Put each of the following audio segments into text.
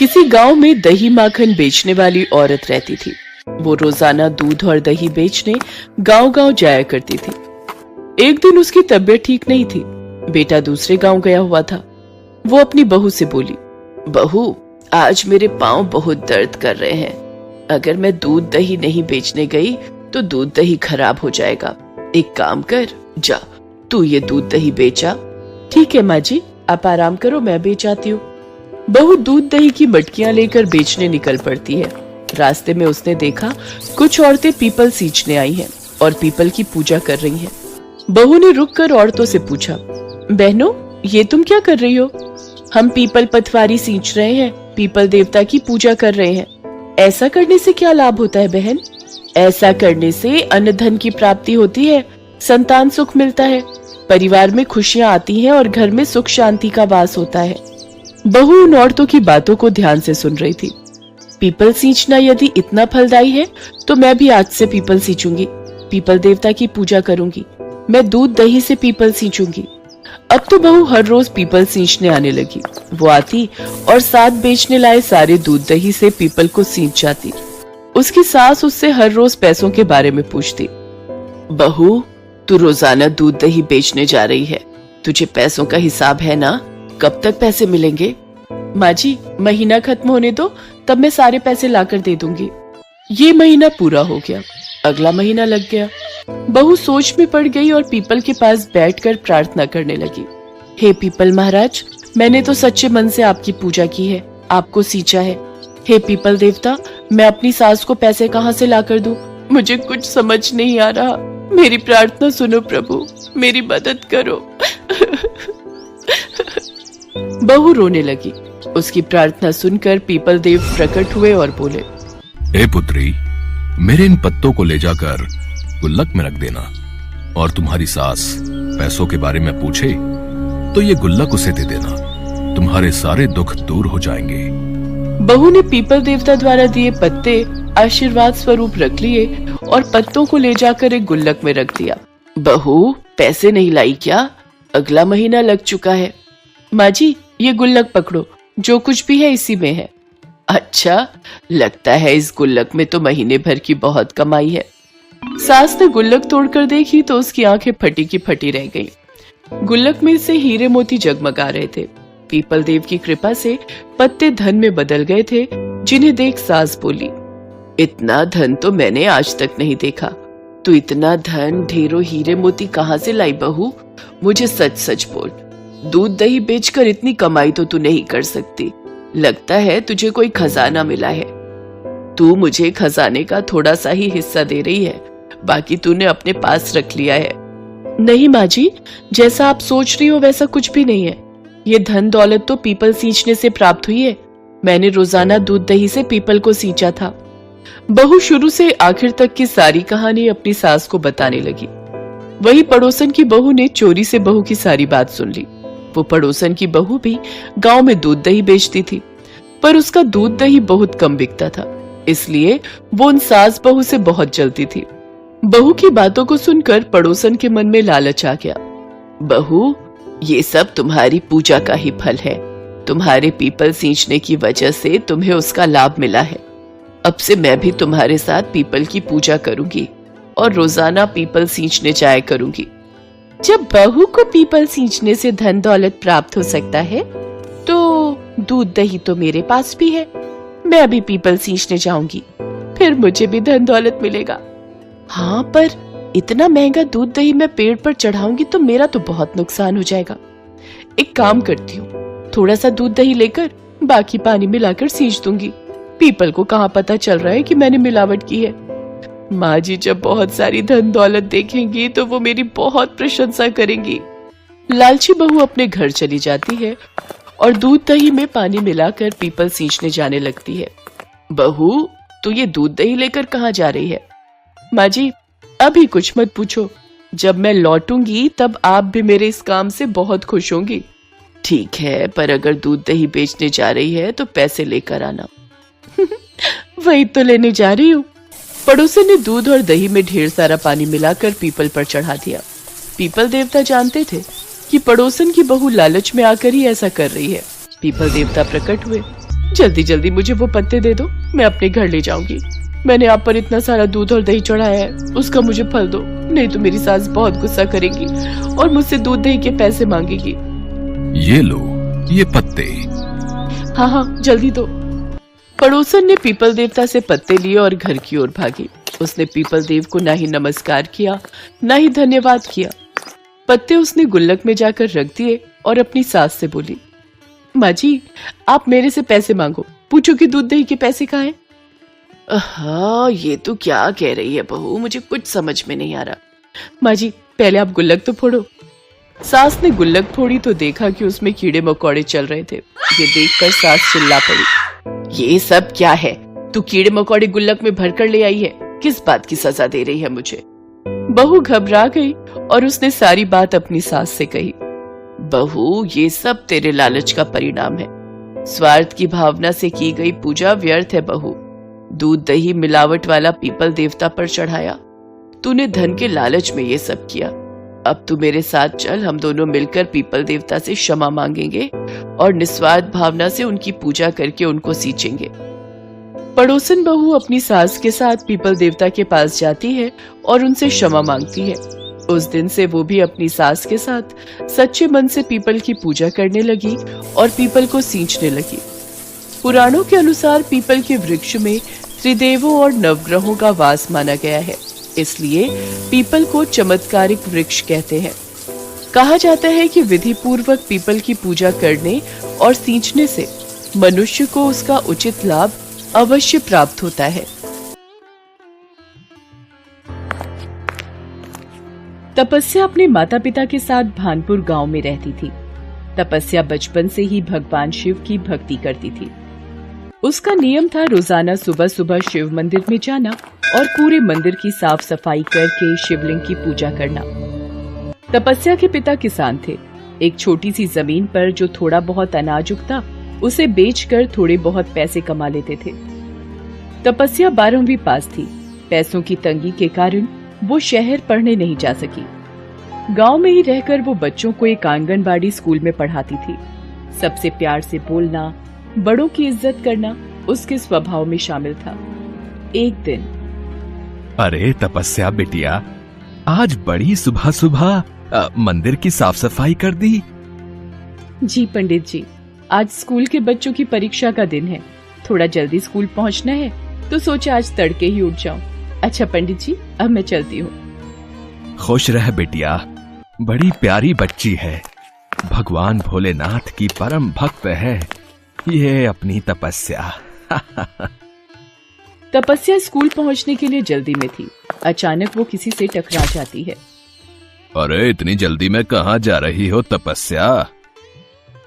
किसी गांव में दही माखन बेचने वाली औरत रहती थी। वो रोजाना दूध और दही बेचने गांव-गांव जाया करती थी। एक दिन उसकी तबीयत ठीक नहीं थी। बेटा दूसरे गांव गया हुआ था। वो अपनी बहू से बोली, बहू, आज मेरे पांव बहुत दर्द कर रहे हैं। अगर मैं दूध दही नहीं बेचने गई तो दूध दही खराब हो जाएगा। एक काम कर, जा तू ये दूध दही बेचा। ठीक है माँ जी, आप आराम करो, मैं बेच आती हूँ। बहू दूध दही की मटकियां लेकर बेचने निकल पड़ती है। रास्ते में उसने देखा कुछ औरतें पीपल सींचने आई हैं और पीपल की पूजा कर रही हैं। बहू ने रुककर औरतों से पूछा, बहनों, ये तुम क्या कर रही हो? हम पीपल पथवारी सींच रहे हैं, पीपल देवता की पूजा कर रहे हैं। ऐसा करने से क्या लाभ होता है बहन? ऐसा करने से अन्न धन की प्राप्ति होती है, संतान सुख मिलता है, परिवार में खुशियां आती हैं और घर में सुख शांति का वास होता है। बहू उन औरतों की बातों को ध्यान से सुन रही थी। पीपल सींचना यदि इतना फलदायी है तो मैं भी आज से पीपल सींचूंगी, पीपल देवता की पूजा करूंगी। मैं दूध दही से पीपल सींचूंगी। अब तो बहू हर रोज पीपल सींचने आने लगी। वो आती और साथ बेचने लाए सारे दूध दही से पीपल को सींच जाती। उसकी सास उससे हर रोज पैसों के बारे में पूछती, बहू, तू रोजाना दूध दही बेचने जा रही है, तुझे पैसों का हिसाब है ना? कब तक पैसे मिलेंगे? माँ जी, महीना खत्म होने दो, तब मैं सारे पैसे लाकर दे दूंगी। ये महीना पूरा हो गया, अगला महीना लग गया। बहू सोच में पड़ गई और पीपल के पास बैठकर प्रार्थना करने लगी। हे पीपल महाराज, मैंने तो सच्चे मन से आपकी पूजा की है, आपको सींचा है। हे पीपल देवता, मैं अपनी सास को पैसे कहाँ से लाकर दूं? मुझे कुछ समझ नहीं आ रहा। मेरी प्रार्थना सुनो प्रभु, मेरी मदद करो। बहू रोने लगी। उसकी प्रार्थना सुनकर पीपल देव प्रकट हुए और बोले, हे पुत्री, मेरे इन पत्तों को ले जाकर गुल्लक में रख देना, और तुम्हारी सास पैसों के बारे में पूछे तो ये गुल्लक उसे दे देना, तुम्हारे सारे दुख दूर हो जाएंगे। बहू ने पीपल देवता द्वारा दिए पत्ते आशीर्वाद स्वरूप रख लिए और पत्तों को ले जाकर एक गुल्लक में रख दिया। बहू, पैसे नहीं लाई क्या? अगला महीना लग चुका है। माँ जी, ये गुल्लक पकड़ो, जो कुछ भी है इसी में है। अच्छा, लगता है इस गुल्लक में तो महीने भर की बहुत कमाई है। सास ने गुल्लक तोड़कर देखी तो उसकी आंखें फटी की फटी रह गईं। गुल्लक में से हीरे मोती जगमगा रहे थे। पीपल देव की कृपा से पत्ते धन में बदल गए थे, जिन्हें देख सास बोली, इतना धन तो मैंने आज तक नहीं देखा। तू इतना धन, ढेरों हीरे मोती कहाँ से लाई बहू? मुझे सच सच बोल, दूध दही बेचकर इतनी कमाई तो तू नहीं कर सकती। लगता है तुझे कोई खजाना मिला है। तू मुझे खजाने का थोड़ा सा ही हिस्सा दे रही है, बाकी तूने अपने पास रख लिया है। नहीं माँ जी, जैसा आप सोच रही हो वैसा कुछ भी नहीं है। ये धन दौलत तो पीपल सींचने से प्राप्त हुई है। मैंने रोजाना दूध दही से पीपल को सींचा था। बहू शुरू से आखिर तक की सारी कहानी अपनी सास को बताने लगी। वही पड़ोसन की बहू ने चोरी से बहू की सारी बात सुन ली। वो पड़ोसन की बहू भी गांव में दूध दही बेचती थी, पर उसका दूध दही बहुत कम बिकता था, इसलिए वो उन सास बहू से बहुत जलती थी। बहू की बातों को सुनकर पड़ोसन के मन में लालच आ गया। बहू, ये सब तुम्हारी पूजा का ही फल है। तुम्हारे पीपल सींचने की वजह से तुम्हें उसका लाभ मिला है। अब से मैं भी तुम्हारे साथ पीपल की पूजा करूंगी और रोजाना पीपल सींचने जाया करूंगी। जब बहू को पीपल सींचने से धन दौलत प्राप्त हो सकता है, तो दूध दही तो मेरे पास भी है। मैं अभी पीपल सींचने जाऊंगी, फिर मुझे भी धन दौलत मिलेगा। हाँ, पर इतना महंगा दूध दही मैं पेड़ पर चढ़ाऊंगी तो मेरा तो बहुत नुकसान हो जाएगा। एक काम करती हूँ, थोड़ा सा दूध दही लेकर बाकी पानी मिलाकर सींच दूंगी। पीपल को कहाँ पता चल रहा है कि मैंने मिलावट की है। माँ जी जब बहुत सारी धन दौलत देखेंगी तो वो मेरी बहुत प्रशंसा करेंगी। लालची बहू अपने घर चली जाती है और दूध दही में पानी मिलाकर पीपल सींचने जाने लगती है। बहू, तू ये दूध दही लेकर कहाँ जा रही है? माँ जी, अभी कुछ मत पूछो, जब मैं लौटूंगी तब आप भी मेरे इस काम से बहुत खुश होंगी। ठीक है, पर अगर दूध दही बेचने जा रही है तो पैसे लेकर आना। वही तो लेने जा रही हूँ। पड़ोसन ने दूध और दही में ढेर सारा पानी मिलाकर पीपल पर चढ़ा दिया। पीपल देवता जानते थे कि पड़ोसन की बहू लालच में आकर ही ऐसा कर रही है। पीपल देवता प्रकट हुए। जल्दी जल्दी मुझे वो पत्ते दे दो, मैं अपने घर ले जाऊंगी। मैंने आप पर इतना सारा दूध और दही चढ़ाया है, उसका मुझे फल दो, नहीं तो मेरी सास बहुत गुस्सा करेगी और मुझसे दूध दही के पैसे मांगेगी। ये लो, ये पत्ते। हाँ हाँ जल्दी दो। पड़ोसन ने पीपल देवता से पत्ते लिए और घर की ओर भागी। उसने पीपल देव को ना ही नमस्कार किया, ना ही धन्यवाद किया। पत्ते उसने गुल्लक में जाकर रख दिए और अपनी सास से बोली, माँ जी, आप मेरे से पैसे मांगो, पूछो कि दूध दही के पैसे कहाँ हैं। हाँ, ये तो क्या कह रही है बहू, मुझे कुछ समझ में नहीं आ रहा। माँ जी, पहले आप गुल्लक तो फोड़ो। सास ने गुल्लक फोड़ी तो देखा कि उसमें कीड़े मकोड़े चल रहे थे। ये देखकर सास चिल्ला पड़ी, ये सब क्या है? तू कीड़े मकोड़े गुल्लक में भरकर ले आई है, किस बात की सजा दे रही है मुझे? बहू घबरा गई और उसने सारी बात अपनी सास से कही। बहू, ये सब तेरे लालच का परिणाम है। स्वार्थ की भावना से की गई पूजा व्यर्थ है बहू। दूध दही मिलावट वाला पीपल देवता पर चढ़ाया, तूने धन के लालच में ये सब किया। अब तू मेरे साथ चल, हम दोनों मिलकर पीपल देवता से क्षमा मांगेंगे और निस्वार्थ भावना से उनकी पूजा करके उनको सींचेंगे। पड़ोसन बहू अपनी सास के साथ पीपल देवता के पास जाती है और उनसे क्षमा मांगती है। उस दिन से वो भी अपनी सास के साथ सच्चे मन से पीपल की पूजा करने लगी और पीपल को सींचने लगी। पुराणों के अनुसार पीपल के वृक्ष में त्रिदेवों और नवग्रहों का वास माना गया है, इसलिए पीपल को चमत्कारिक वृक्ष कहते हैं। कहा जाता है कि विधि पूर्वक पीपल की पूजा करने और सींचने से मनुष्य को उसका उचित लाभ अवश्य प्राप्त होता है। तपस्या अपने माता पिता के साथ भानपुर गांव में रहती थी। तपस्या बचपन से ही भगवान शिव की भक्ति करती थी। उसका नियम था रोजाना सुबह सुबह शिव मंदिर में जाना और पूरे मंदिर की साफ सफाई करके शिवलिंग की पूजा करना। तपस्या के पिता किसान थे। एक छोटी सी जमीन पर जो थोड़ा बहुत अनाज उगता, उसे बेचकर थोड़े बहुत पैसे कमा लेते थे। तपस्या 12वीं पास थी। पैसों की तंगी के कारण वो शहर पढ़ने नहीं जा सकी। गांव में ही रहकर वो बच्चों को एक आंगनबाड़ी स्कूल में पढ़ाती थी। सबसे प्यार से बोलना, बड़ों की इज्जत करना उसके स्वभाव में शामिल था। एक दिन, अरे तपस्या बिटिया, आज बड़ी सुबह सुबह मंदिर की साफ सफाई कर दी। जी पंडित जी, आज स्कूल के बच्चों की परीक्षा का दिन है, थोड़ा जल्दी स्कूल पहुंचना है तो सोचा आज तड़के ही उठ जाऊं। अच्छा पंडित जी, अब मैं चलती हूँ। खुश रह बिटिया, बड़ी प्यारी बच्ची है। भगवान भोलेनाथ की परम भक्त है ये अपनी तपस्या। तपस्या स्कूल पहुंचने के लिए जल्दी में थी। अचानक वो किसी से टकरा जाती है। अरे इतनी जल्दी में कहाँ जा रही हो तपस्या?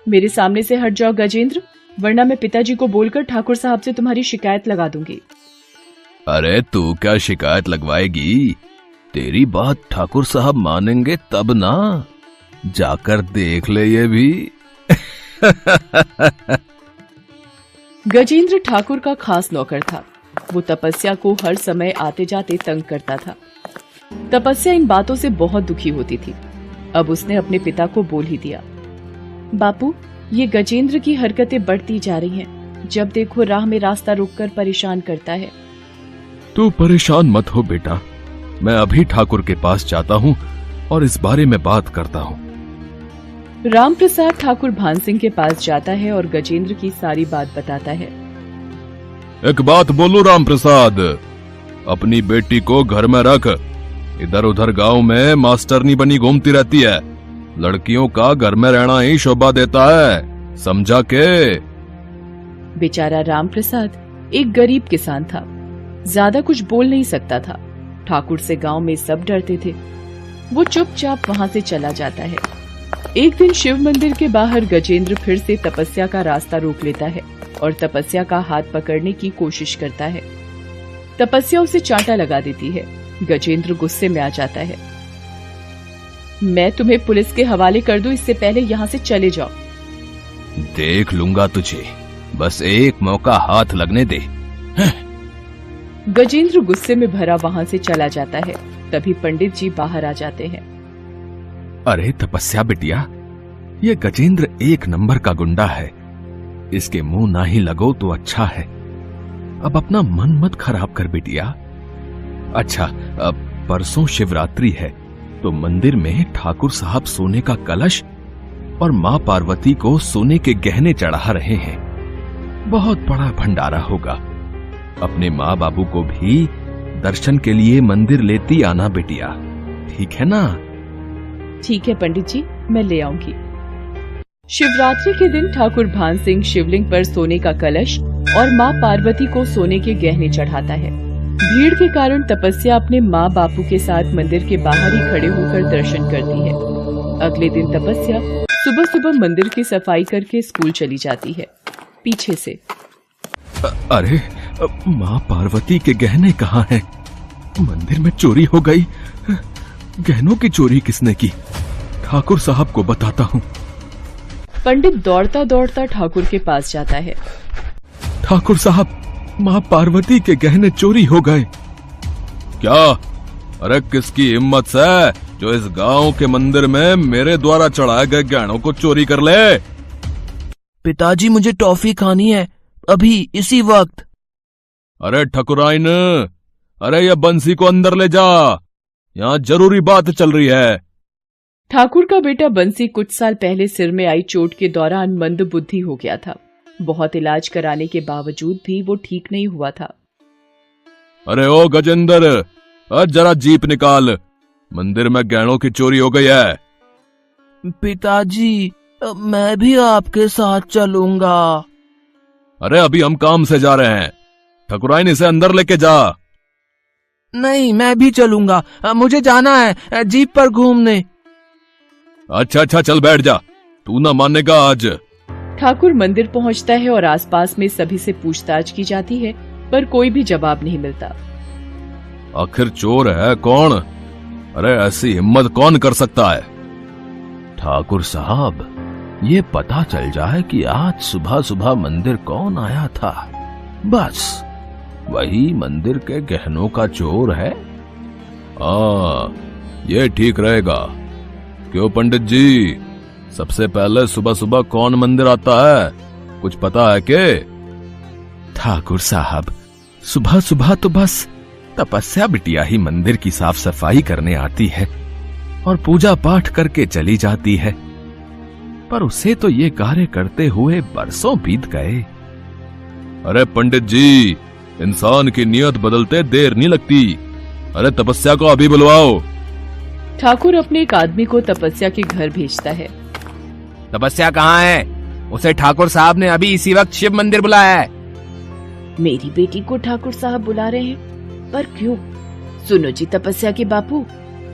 मेरे सामने से हट जाओ गजेंद्र, वरना मैं पिताजी को बोलकर ठाकुर साहब से तुम्हारी शिकायत लगा दूंगी। अरे तू क्या शिकायत लगवाएगी? तेरी बात ठाकुर साहब मानेंगे तब ना, जाकर देख ले ये भी। गजेंद्र ठाकुर का खास नौकर था। वो तपस्या को हर समय आते जाते तंग करता था। तपस्या इन बातों से बहुत दुखी होती थी। अब उसने अपने पिता को बोल ही दिया, बापू, ये गजेंद्र की हरकतें बढ़ती जा रही हैं। जब देखो राह में रास्ता रोककर परेशान करता है। तू परेशान मत हो बेटा, मैं अभी ठाकुर के पास जाता हूँ और इस बारे में बात करता हूँ। राम प्रसाद ठाकुर भान सिंह के पास जाता है और गजेंद्र की सारी बात बताता है। एक बात बोलूं राम प्रसाद, अपनी बेटी को घर में रख। इधर उधर गांव में मास्टरनी बनी घूमती रहती है। लड़कियों का घर में रहना ही शोभा देता है, समझा के? बेचारा राम प्रसाद एक गरीब किसान था, ज्यादा कुछ बोल नहीं सकता था। ठाकुर से गांव में सब डरते थे। वो चुपचाप वहां से चला जाता है। एक दिन शिव मंदिर के बाहर गजेंद्र फिर से तपस्या का रास्ता रोक लेता है और तपस्या का हाथ पकड़ने की कोशिश करता है। तपस्या उसे चांटा लगा देती है। गजेंद्र गुस्से में आ जाता है। मैं तुम्हें पुलिस के हवाले कर दूं, इससे पहले यहाँ से चले जाओ। देख लूंगा तुझे, बस एक मौका हाथ लगने दे। गजेंद्र गुस्से में भरा वहां से चला जाता है। तभी पंडित जी बाहर आ जाते हैं। अरे तपस्या बिटिया, ये गजेंद्र एक नंबर का गुंडा है। इसके मुंह ना ही लगो तो अच्छा है। अब अपना मन मत खराब कर बिटिया। अच्छा, अब परसों शिवरात्रि है तो मंदिर में ठाकुर साहब सोने का कलश और मां पार्वती को सोने के गहने चढ़ा रहे हैं। बहुत बड़ा भंडारा होगा। अपने माँ बाबू को भी दर्शन के लिए मंदिर लेती आना बिटिया, ठीक है ना? ठीक है पंडित जी, मैं ले आऊंगी। शिवरात्रि के दिन ठाकुर भान सिंह शिवलिंग पर सोने का कलश और माँ पार्वती को सोने के गहने चढ़ाता है। भीड़ के कारण तपस्या अपने माँ बापू के साथ मंदिर के बाहर ही खड़े होकर दर्शन करती है। अगले दिन तपस्या सुबह सुबह मंदिर की सफाई करके स्कूल चली जाती है। पीछे से अरे, माँ पार्वती के गहने कहाँ हैं? मंदिर में चोरी हो गई। गहनों की चोरी किसने की? ठाकुर साहब को बताता हूँ। पंडित दौड़ता दौड़ता ठाकुर के पास जाता है। ठाकुर साहब, माँ पार्वती के गहने चोरी हो गए। क्या? अरे किसकी हिम्मत है जो इस गांव के मंदिर में मेरे द्वारा चढ़ाए गए गहनों को चोरी कर ले? पिताजी, मुझे टॉफी खानी है, अभी इसी वक्त। अरे ठकुराइन, अरे ये बंसी को अंदर ले जा, यहाँ जरूरी बात चल रही है। ठाकुर का बेटा बंसी कुछ साल पहले सिर में आई चोट के दौरान मंदबुद्धि हो गया था। बहुत इलाज कराने के बावजूद भी वो ठीक नहीं हुआ था। अरे ओ गजेंद्र, जरा जीप निकाल, मंदिर में गहनों की चोरी हो गई है। पिताजी, मैं भी आपके साथ चलूंगा। अरे अभी हम काम से जा रहे हैं, ठकुराइन इसे अंदर लेके जा। नहीं, मैं भी चलूंगा, मुझे जाना है जीप पर घूमने। अच्छा अच्छा, चल बैठ जा, तू ना मानेगा आज। ठाकुर मंदिर पहुंचता है और आसपास में सभी से पूछताछ की जाती है, पर कोई भी जवाब नहीं मिलता। आखिर चोर है कौन? अरे ऐसी हिम्मत कौन कर सकता है? ठाकुर साहब, ये पता चल जाए कि आज सुबह सुबह मंदिर कौन आया था, बस वही मंदिर के गहनों का चोर है। ये ठीक रहेगा। क्यों पंडित जी, सबसे पहले सुबह सुबह कौन मंदिर आता है, कुछ पता है के? ठाकुर साहब, सुबह सुबह तो बस तपस्या बिटिया ही मंदिर की साफ सफाई करने आती है और पूजा पाठ करके चली जाती है, पर उसे तो ये कार्य करते हुए बरसों बीत गए। अरे पंडित जी, इंसान की नियत बदलते देर नहीं लगती। अरे तपस्या को अभी बुलवाओ। ठाकुर अपने एक आदमी को तपस्या के घर भेजता है। तपस्या कहाँ है? उसे ठाकुर साहब ने अभी इसी वक्त शिव मंदिर बुलाया है। मेरी बेटी को ठाकुर साहब बुला रहे हैं, पर क्यों? सुनो जी तपस्या के बापू,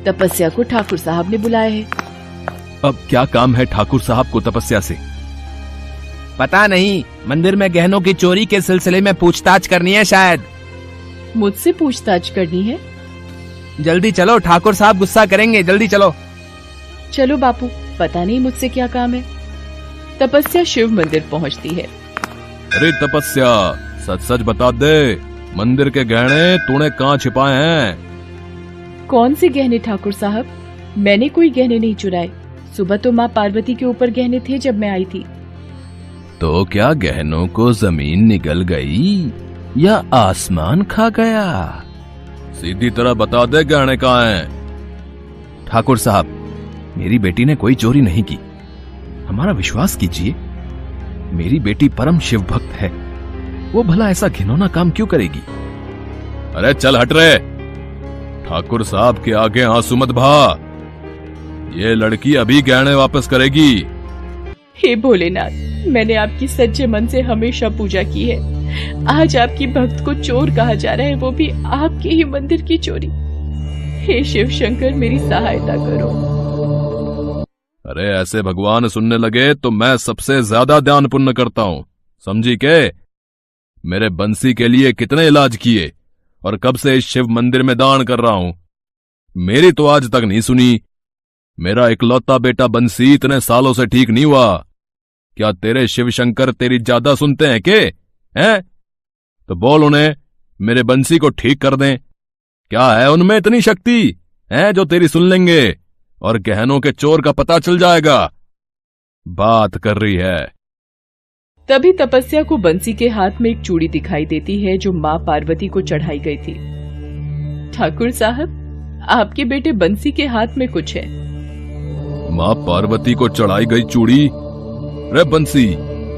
तपस्या को ठाकुर साहब ने बुलाया है। अब क्या काम है ठाकुर साहब को तपस्या से? पता नहीं, मंदिर में गहनों की चोरी के सिलसिले में पूछताछ करनी है शायद। मुझसे पूछताछ करनी है? जल्दी चलो, ठाकुर साहब गुस्सा करेंगे, जल्दी चलो। चलो बापू, पता नहीं मुझसे क्या काम है। तपस्या शिव मंदिर पहुंचती है। अरे तपस्या, सच सच बता दे, मंदिर के गहने तूने कहाँ छिपाए हैं? कौन से गहने ठाकुर साहब? मैंने कोई गहने नहीं चुराए। सुबह तो माँ पार्वती के ऊपर गहने थे जब मैं आई थी। तो क्या गहनों को जमीन निगल गई या आसमान खा गया? सीधी तरह बता दे, गहने कहाँ हैं? ठाकुर साहब, मेरी बेटी ने कोई चोरी नहीं की, हमारा विश्वास कीजिए। मेरी बेटी परम शिव भक्त है, वो भला ऐसा घिनौना काम क्यों करेगी? अरे चल हट रे, ठाकुर साहब के आगे आंसू मत बहा। ये लड़की अभी गहने वापस करेगी। हे भोलेनाथ, मैंने आपकी सच्चे मन से हमेशा पूजा की है। आज आपकी भक्त को चोर कहा जा रहा है, वो भी आपके ही मंदिर की चोरी। हे शिव शंकर, मेरी सहायता करो। अरे ऐसे भगवान सुनने लगे तो मैं सबसे ज्यादा ध्यान पुण्य करता हूँ, समझी के? मेरे बंसी के लिए कितने इलाज किए और कब से इस शिव मंदिर में दान कर रहा हूं, मेरी तो आज तक नहीं सुनी। मेरा इकलौता बेटा बंसी इतने सालों से ठीक नहीं हुआ। क्या तेरे शिव शंकर तेरी ज्यादा सुनते हैं के? हैं? तो बोल उन्हें मेरे बंसी को ठीक कर दें। क्या है उनमें इतनी शक्ति है जो तेरी सुन लेंगे और गहनों के चोर का पता चल जाएगा? बात कर रही है। तभी तपस्या को बंसी के हाथ में एक चूड़ी दिखाई देती है जो माँ पार्वती को चढ़ाई गई थी। ठाकुर साहब, आपके बेटे बंसी के हाथ में कुछ है। माँ पार्वती को चढ़ाई गई चूड़ी? रे बंसी,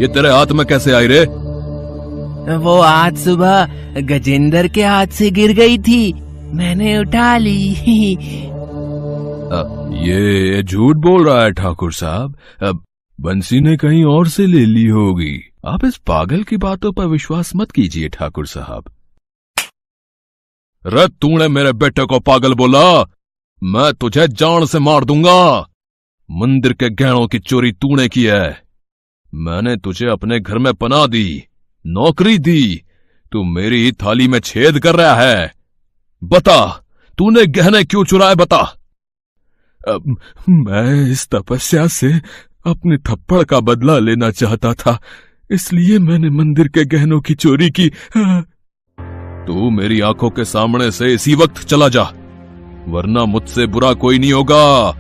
ये तेरे हाथ में कैसे आई रे? वो आज सुबह गजेंद्र के हाथ से गिर गई थी, मैंने उठा ली। ये झूठ बोल रहा है ठाकुर साहब। अब बंसी ने कहीं और से ले ली होगी। आप इस पागल की बातों पर विश्वास मत कीजिए ठाकुर साहब। रे तूने मेरे बेटे को पागल बोला, मैं तुझे जान से मार दूंगा। मंदिर के गहनों की चोरी तूने की है। मैंने तुझे अपने घर में पनाह दी, नौकरी दी, तू मेरी थाली में छेद कर रहा है। बता, तूने गहने क्यों चुराए? बता। मैं इस तपस्या से अपने थप्पड़ का बदला लेना चाहता था, इसलिए मैंने मंदिर के गहनों की चोरी की। तू मेरी आंखों के सामने से इसी वक्त चला जा, वरना मुझसे बुरा कोई नहीं होगा।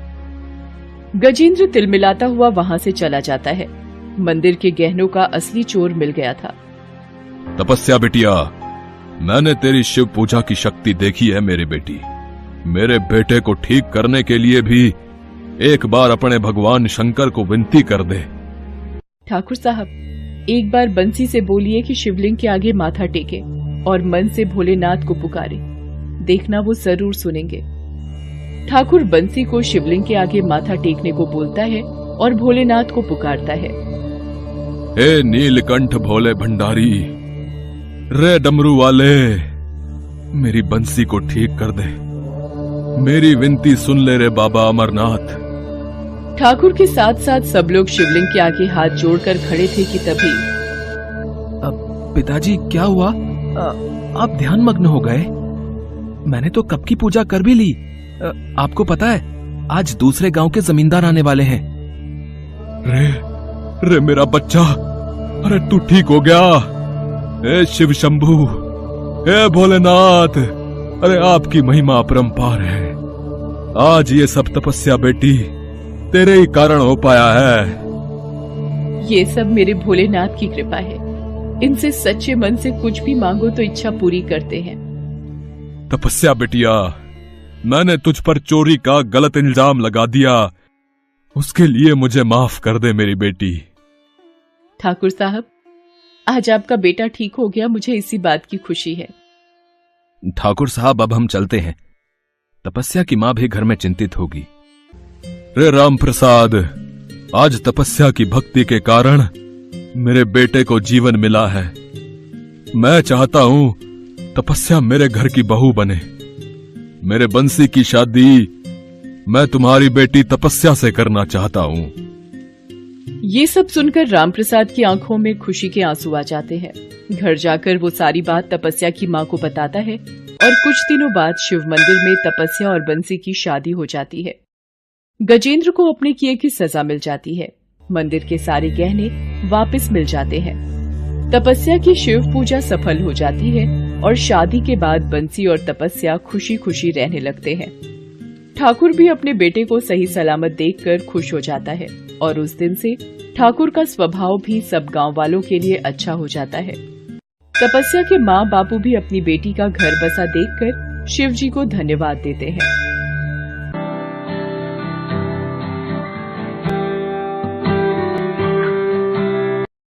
गजेंद्र तिलमिलाता हुआ वहां से चला जाता है। मंदिर के गहनों का असली चोर मिल गया था। तपस्या बिटिया, मैंने तेरी शिव पूजा की शक्ति देखी है मेरी बेटी। मेरे बेटे को ठीक करने के लिए भी एक बार अपने भगवान शंकर को विनती कर दे। ठाकुर साहब, एक बार बंसी से बोलिए कि शिवलिंग के आगे माथा टेके और मन से भोलेनाथ को पुकारे, देखना वो जरूर सुनेंगे। ठाकुर बंसी को शिवलिंग के आगे माथा टेकने को बोलता है और भोलेनाथ को पुकारता है। हे नीलकंठ भोले भंडारी, रे डमरू वाले, मेरी बंसी को ठीक कर दे। मेरी विनती सुन ले रे बाबा अमरनाथ। ठाकुर के साथ साथ सब लोग शिवलिंग के आगे हाथ जोड़कर खड़े थे कि तभी पिताजी, क्या हुआ? आप ध्यान मग्न हो गए? मैंने तो कब की पूजा कर भी ली। आपको पता है, आज दूसरे गांव के जमींदार आने वाले हैं। रे मेरा बच्चा, अरे तू ठीक हो गया? हे शिव शंभू, हे भोलेनाथ, अरे आपकी महिमा अपरंपार है। आज ये सब तपस्या बेटी तेरे ही कारण हो पाया है। ये सब मेरे भोलेनाथ की कृपा है। इनसे सच्चे मन से कुछ भी मांगो तो इच्छा पूरी करते हैं। तपस्या बिटिया, मैंने तुझ पर चोरी का गलत इल्जाम लगा दिया, उसके लिए मुझे माफ कर दे मेरी बेटी। ठाकुर साहब, आज आपका बेटा ठीक हो गया, मुझे इसी बात की खुशी है। ठाकुर साहब, अब हम चलते हैं। तपस्या की माँ भी घर में चिंतित होगी। रे राम प्रसाद, आज तपस्या की भक्ति के कारण मेरे बेटे को जीवन मिला है। मैं चाहता हूं तपस्या मेरे घर की बहू बने। मेरे बंसी की शादी मैं तुम्हारी बेटी तपस्या से करना चाहता हूं। ये सब सुनकर रामप्रसाद की आंखों में खुशी के आंसू आ जाते हैं। घर जाकर वो सारी बात तपस्या की माँ को बताता है और कुछ दिनों बाद शिव मंदिर में तपस्या और बंसी की शादी हो जाती है। गजेंद्र को अपने किए की सजा मिल जाती है। मंदिर के सारे गहने वापस मिल जाते हैं। तपस्या की शिव पूजा सफल हो जाती है और शादी के बाद बंसी और तपस्या खुशी खुशी रहने लगते हैं। ठाकुर भी अपने बेटे को सही सलामत देखकर खुश हो जाता है और उस दिन से ठाकुर का स्वभाव भी सब गांव वालों के लिए अच्छा हो जाता है। तपस्या के माँ बापू भी अपनी बेटी का घर बसा देखकर शिव जी को धन्यवाद देते हैं।